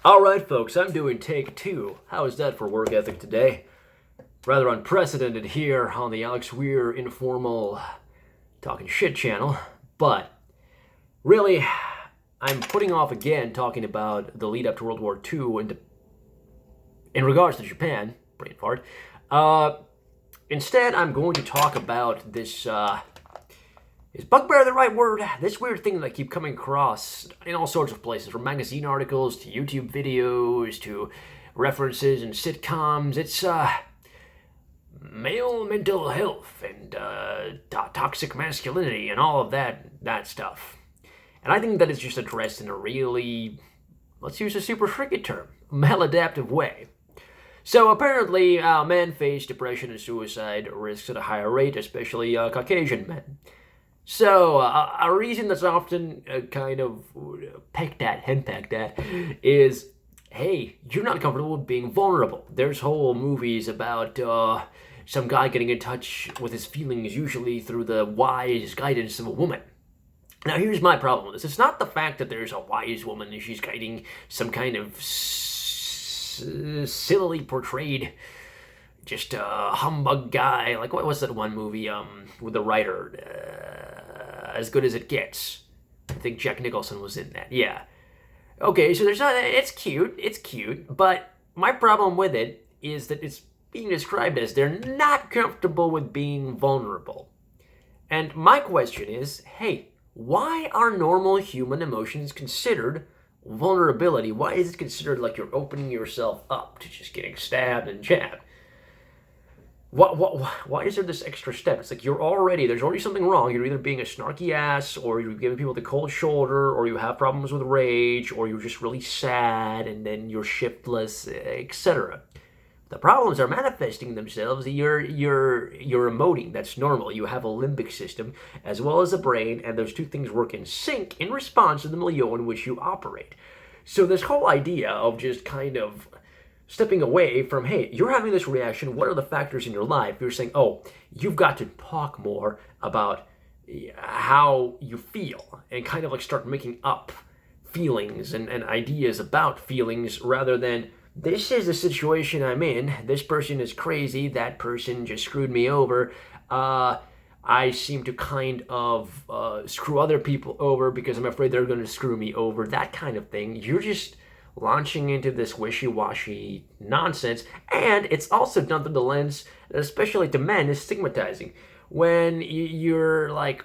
Alright folks, I'm doing take 2. How is that for work ethic today? Rather unprecedented here on the Alex Weir informal talking shit channel, but really, I'm putting off again talking about the lead up to World War II in regards to Japan, brain fart. Instead, I'm going to talk about this, is bugbear the right word? This weird thing that I keep coming across in all sorts of places, from magazine articles to YouTube videos to references and sitcoms. It's male mental health and toxic masculinity and all of that stuff. And I think that it's just addressed in a really, let's use a super frigid term, maladaptive way. So apparently, men face depression and suicide risks at a higher rate, especially Caucasian men. So, a reason that's often kind of henpecked at, is, hey, you're not comfortable with being vulnerable. There's whole movies about some guy getting in touch with his feelings, usually through the wise guidance of a woman. Now, here's my problem with this. It's not the fact that there's a wise woman and she's guiding some kind of sillily portrayed just a humbug guy. Like, what was that one movie with the writer? As Good as It Gets. I think Jack Nicholson was in that. Yeah. Okay, so there's not. It's cute, but my problem with it is that it's being described as they're not comfortable with being vulnerable. And my question is, hey, why are normal human emotions considered vulnerability? Why is it considered like you're opening yourself up to just getting stabbed and jabbed? Why is there this extra step? It's like there's already something wrong. You're either being a snarky ass, or you're giving people the cold shoulder, or you have problems with rage, or you're just really sad, and then you're shiftless, etc. The problems are manifesting themselves. You're emoting. That's normal. You have a limbic system as well as a brain, and those two things work in sync in response to the milieu in which you operate. So this whole idea of just kind of stepping away from, hey, you're having this reaction, what are the factors in your life? You're saying, oh, you've got to talk more about how you feel and kind of like start making up feelings and ideas about feelings rather than, this is the situation I'm in, this person is crazy, that person just screwed me over, I seem to kind of screw other people over because I'm afraid they're going to screw me over, that kind of thing. You're just launching into this wishy-washy nonsense, and it's also done through the lens, especially to men, is stigmatizing. When you're like,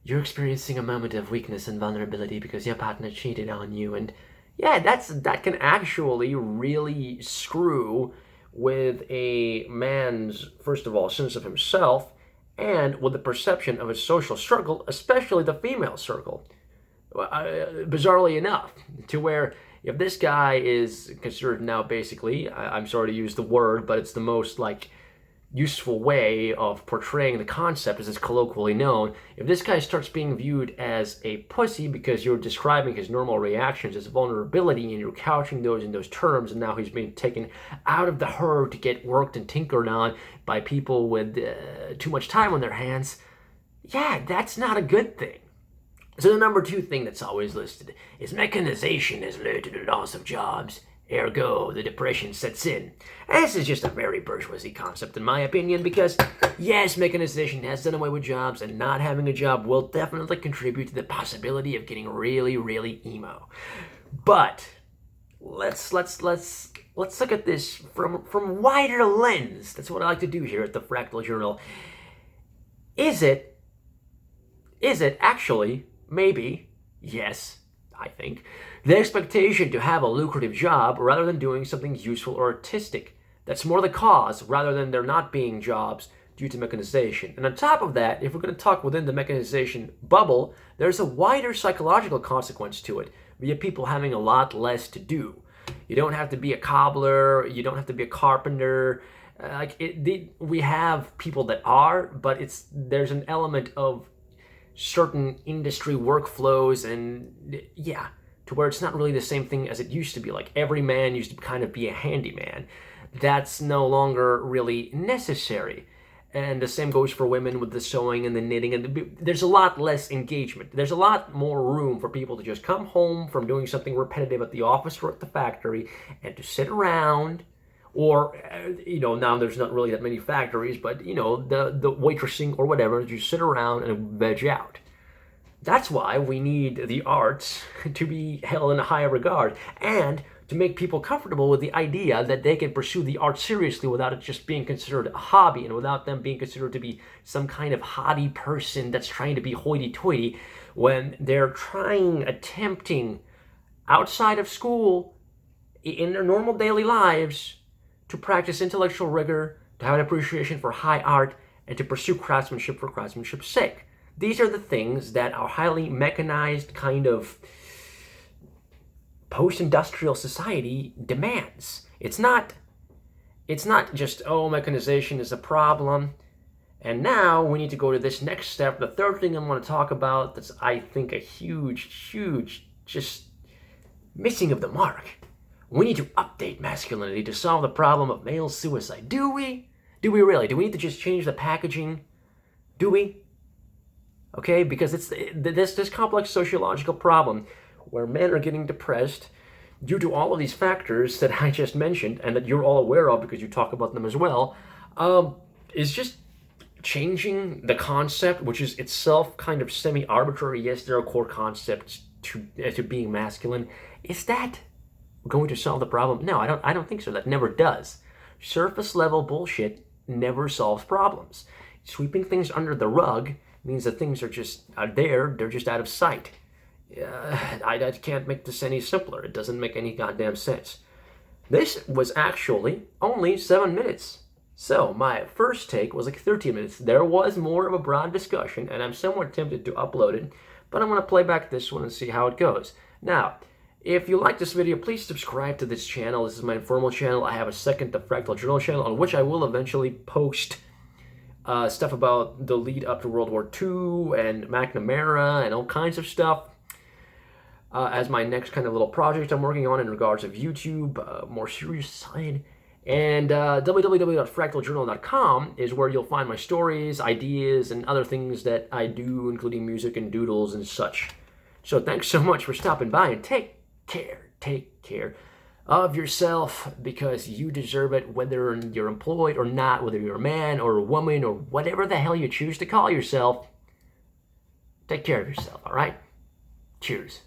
you're experiencing a moment of weakness and vulnerability because your partner cheated on you, and yeah, that can actually really screw with a man's, first of all, sense of himself, and with the perception of his social circle, especially the female circle. Bizarrely enough, to where if this guy is considered now basically, I'm sorry to use the word, but it's the most like useful way of portraying the concept as it's colloquially known, if this guy starts being viewed as a pussy because you're describing his normal reactions as vulnerability and you're couching those in those terms, and now he's being taken out of the herd to get worked and tinkered on by people with too much time on their hands, yeah, that's not a good thing. So the number 2 thing that's always listed is mechanization has led to the loss of jobs. Ergo, the depression sets in. And this is just a very bourgeoisie concept in my opinion because, yes, mechanization has done away with jobs, and not having a job will definitely contribute to the possibility of getting really, really emo. But let's look at this from wider lens. That's what I like to do here at the Fractal Journal. Is it actually, maybe, yes, I think, the expectation to have a lucrative job rather than doing something useful or artistic? That's more the cause rather than there not being jobs due to mechanization. And on top of that, if we're going to talk within the mechanization bubble, there's a wider psychological consequence to it via people having a lot less to do. You don't have to be a cobbler, you don't have to be a carpenter. We have people that are, but there's an element of certain industry workflows and yeah, to where it's not really the same thing as it used to be. Like every man used to kind of be a handyman. That's no longer really necessary. And the same goes for women with the sewing and the knitting. And there's a lot less engagement. There's a lot more room for people to just come home from doing something repetitive at the office or at the factory and to sit around. Or, now there's not really that many factories, but, the waitressing or whatever, you sit around and veg out. That's why we need the arts to be held in a higher regard and to make people comfortable with the idea that they can pursue the arts seriously without it just being considered a hobby and without them being considered to be some kind of haughty person that's trying to be hoity-toity when they're attempting outside of school in their normal daily lives to practice intellectual rigor, to have an appreciation for high art, and to pursue craftsmanship for craftsmanship's sake. These are the things that our highly mechanized kind of post-industrial society demands. It's not just, mechanization is a problem, and now we need to go to this next step. The third thing I want to talk about that's, I think, a huge, just missing of the mark. We need to update masculinity to solve the problem of male suicide. Do we? Do we really? Do we need to just change the packaging? Do we? Okay, because it's this complex sociological problem where men are getting depressed due to all of these factors that I just mentioned and that you're all aware of because you talk about them as well, is just changing the concept, which is itself kind of semi-arbitrary. Yes, there are core concepts to being masculine. Is that going to solve the problem? No, I don't think so. That never does. Surface level bullshit never solves problems. Sweeping things under the rug means that things are just out there, they're just out of sight. I can't make this any simpler. It doesn't make any goddamn sense. This was actually only 7 minutes. So my first take was like 13 minutes. There was more of a broad discussion, and I'm somewhat tempted to upload it, but I'm going to play back this one and see how it goes. Now, if you like this video, please subscribe to this channel. This is my informal channel. I have a second, the Fractal Journal channel, on which I will eventually post stuff about the lead up to World War II and McNamara and all kinds of stuff as my next kind of little project I'm working on in regards of YouTube, more serious side. And www.fractaljournal.com is where you'll find my stories, ideas, and other things that I do, including music and doodles and such. So thanks so much for stopping by, and take care of yourself, because you deserve it, whether you're employed or not, whether you're a man or a woman or whatever the hell you choose to call yourself. Take care of yourself, all right? Cheers.